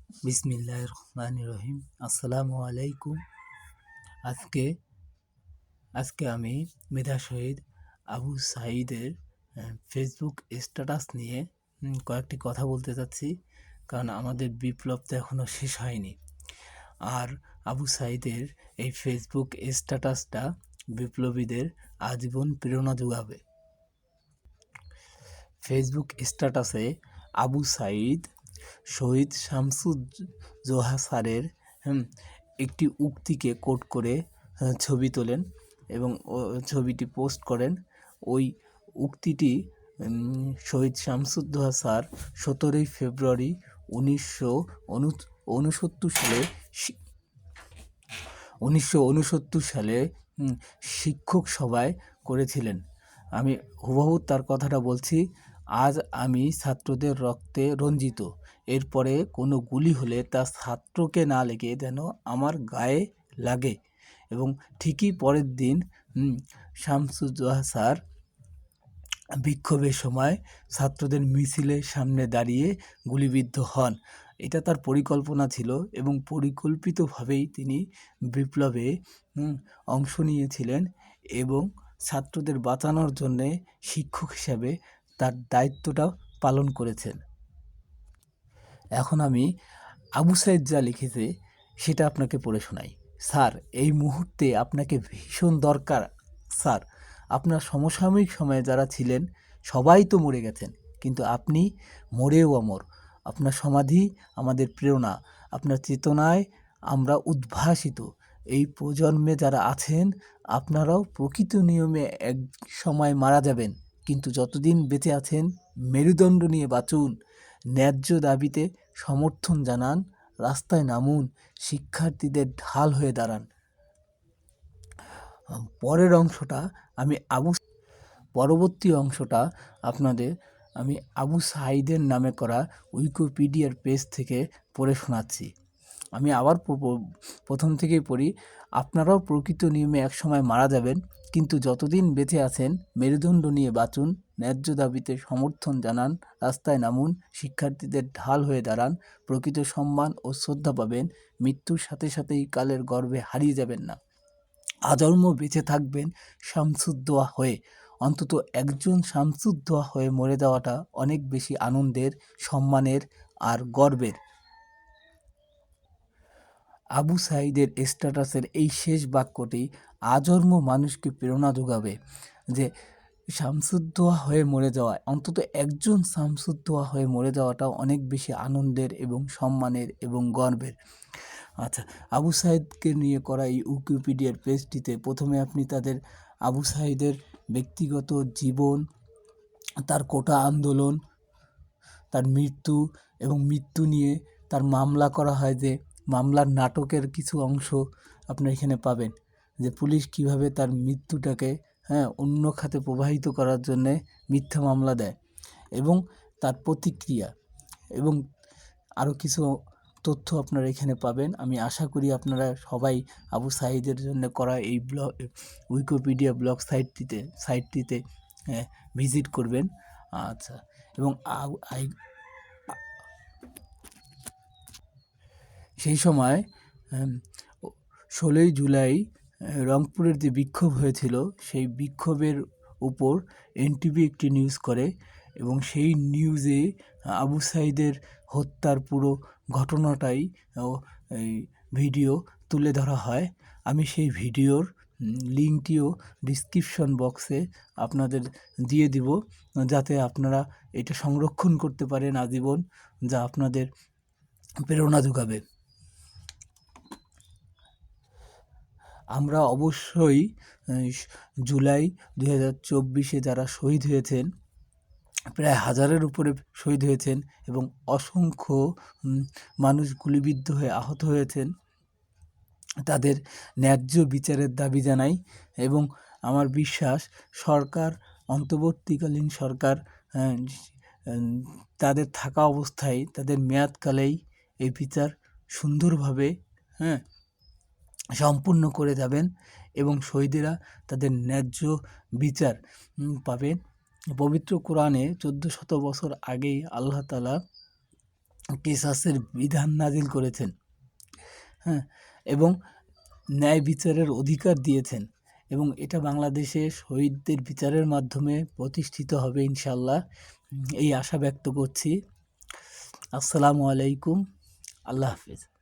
বিসমিল্লাহির রহমানির রহিম। আসসালামু আলাইকুম। আজকে আজকে আমি মেধা শহীদ আবু সাঈদের ফেসবুক স্ট্যাটাস নিয়ে কয়েকটি কথা বলতে চাচ্ছি, কারণ আমাদের বিপ্লব তো এখনও শেষ হয়নি। আর আবু সাঈদের এই ফেসবুক স্ট্যাটাসটা বিপ্লবীদের আজীবন প্রেরণা যোগাবে। ফেসবুক স্ট্যাটাসে আবু সাঈদ শহীদ শামসুজ্জোহা স্যারের একটি উক্তিকে কোট করে ছবি তোলেন এবং ছবিটি পোস্ট করেন। ওই উক্তিটি শহীদ শামসুজ্জোহা স্যার 17ই ফেব্রুয়ারি 1969 সালে শিক্ষক সভায় করেছিলেন। আমি হুবহু তার কথাটা বলছি। আজ আমি ছাত্রদের রক্তে রঞ্জিত, এরপরে কোনো গুলি হলে তা ছাত্রকে না লেগে যেন আমার গায়ে লাগে। এবং ঠিকই পরের দিন শামসুজ্জোহা স্যার বিক্ষোভের সময় ছাত্রদের মিছিলের সামনে দাঁড়িয়ে গুলিবিদ্ধ হন। এটা তার পরিকল্পনা ছিল এবং পরিকল্পিতভাবেই তিনি বিপ্লবে অংশ নিয়েছিলেন এবং ছাত্রদের বাঁচানোর জন্যে শিক্ষক হিসাবে তার দায়িত্বটা পালন করেছেন। এখন আমি আবু সাঈদ যা লিখেছে সেটা আপনাকে পড়ে শোনাই। স্যার, এই মুহূর্তে আপনাকে ভীষণ দরকার। স্যার, আপনার সমসাময়িক সময়ে যারা ছিলেন সবাই তো মরে গেছেন, কিন্তু আপনি মরেও অমর। আপনার সমাধি আমাদের প্রেরণা, আপনার চেতনায় আমরা উদ্ভাসিত। এই প্রজন্মে যারা আছেন আপনারাও প্রকৃত নিয়মে এক সময় মারা যাবেন, কিন্তু যতদিন বেঁচে আছেন মেরুদণ্ড নিয়ে বাঁচুন, ন্যায্য দাবিতে সমর্থন জানান, রাস্তায় নামুন, শিক্ষার্থীদের ঢাল হয়ে দাঁড়ান। পরবর্তী অংশটা আপনাদের আমি আবু সাঈদের নামে করা উইকিপিডিয়ার পেজ থেকে পড়ে শোনাচ্ছি। আমি আবার প্রথম থেকেই পড়ি। আপনারাও প্রকৃত নিয়মে একসময় মারা যাবেন, কিন্তু যতদিন বেঁচে আছেন মেরুদণ্ড নিয়ে বাঁচুন, ন্যায্য দাবিতে সমর্থন জানান, রাস্তায় নামুন, শিক্ষার্থীদের ঢাল হয়ে দাঁড়ান, প্রকৃত সম্মান ও শ্রদ্ধা পাবেন, মৃত্যুর সাথে সাথেই কালের গর্ভে হারিয়ে যাবেন না। আজন্ম বেঁচে থাকবেন শামসুদ্দোয়া হয়ে। অন্তত একজন শামসুদ্দোয়া হয়ে মরে যাওয়াটা অনেক বেশি আনন্দের, সম্মানের আর গর্বের। আবু সাঈদের স্ট্যাটাসের এই শেষ বাক্যটি আজন্ম মানুষকে প্রেরণা যোগাবে যে শামসুদ্দোয়া হয়ে মরে যাওয়া, অন্তত একজন শামসুদ্দোয়া হয়ে মরে যাওয়াটা অনেক বেশি আনন্দের এবং সম্মানের এবং গর্বের। আচ্ছা, আবু সাঈদকে নিয়ে করা এই উইকিপিডিয়ার পেজটিতে প্রথমে আপনি তাদের আবু সাঈদের ব্যক্তিগত জীবন, তার কোটা আন্দোলন, তার মৃত্যু এবং মৃত্যু নিয়ে তার মামলা করা হয়, যে মামলার নাটকের কিছু অংশ আপনারা এখানে পাবেন, যে পুলিশ কিভাবে তার মৃত্যুটাকে অন্য খাতে প্রবাহিত করার জন্যে মিথ্যা মামলা দেয়, এবং তার প্রতিক্রিয়া এবং আরও কিছু তথ্য আপনারা এখানে পাবেন। আমি আশা করি আপনারা সবাই আবু সাঈদের জন্য করা এই উইকিপিডিয়া ব্লগ সাইটটিতে ভিজিট করবেন। আচ্ছা, এবং সেই সময় 16ই জুলাই রংপুরের যে বিক্ষোভ হয়েছিল সেই বিক্ষোভের উপর এনটিভি একটি নিউজ করে এবং সেই নিউজে আবু সাঈদের হত্যার পুরো ঘটনাটাই এই ভিডিও তুলে ধরা হয়। আমি সেই ভিডিওর লিঙ্কটিও ডিসক্রিপশন বক্সে আপনাদের দিয়ে দিব, যাতে আপনারা এটা সংরক্ষণ করতে পারেন আজীবন, যা আপনাদের প্রেরণা যোগাবে। আমরা অবশ্যই জুলাই 2024 যারা শহীদ হয়েছেন, প্রায় 1000-এর উপরে শহীদ হয়েছেন এবং অসংখ্য মানুষ গুলিবিদ্ধ হয়ে আহত হয়েছেন, তাদের ন্যায্য বিচারের দাবি জানাই। এবং আমার বিশ্বাস সরকার, অন্তর্বর্তীকালীন সরকার তাদের থাকা অবস্থায়, তাদের মেয়াদকালেই এই বিচার সুন্দরভাবে সম্পূর্ণ করে যাবেন এবং শহীদেরা তাদের ন্যায্য বিচার পাবেন। পবিত্র কোরআনে 1400 বছর আগেই আল্লাহ তাআলা কিসাসের বিধান নাজিল করেছেন, হ্যাঁ, এবং ন্যায় বিচারের অধিকার দিয়েছেন, এবং এটা বাংলাদেশে শহীদদের বিচারের মাধ্যমে প্রতিষ্ঠিত হবে ইনশাল্লাহ, এই আশা ব্যক্ত করছি। আসসালামু আলাইকুম, আল্লাহ হাফিজ।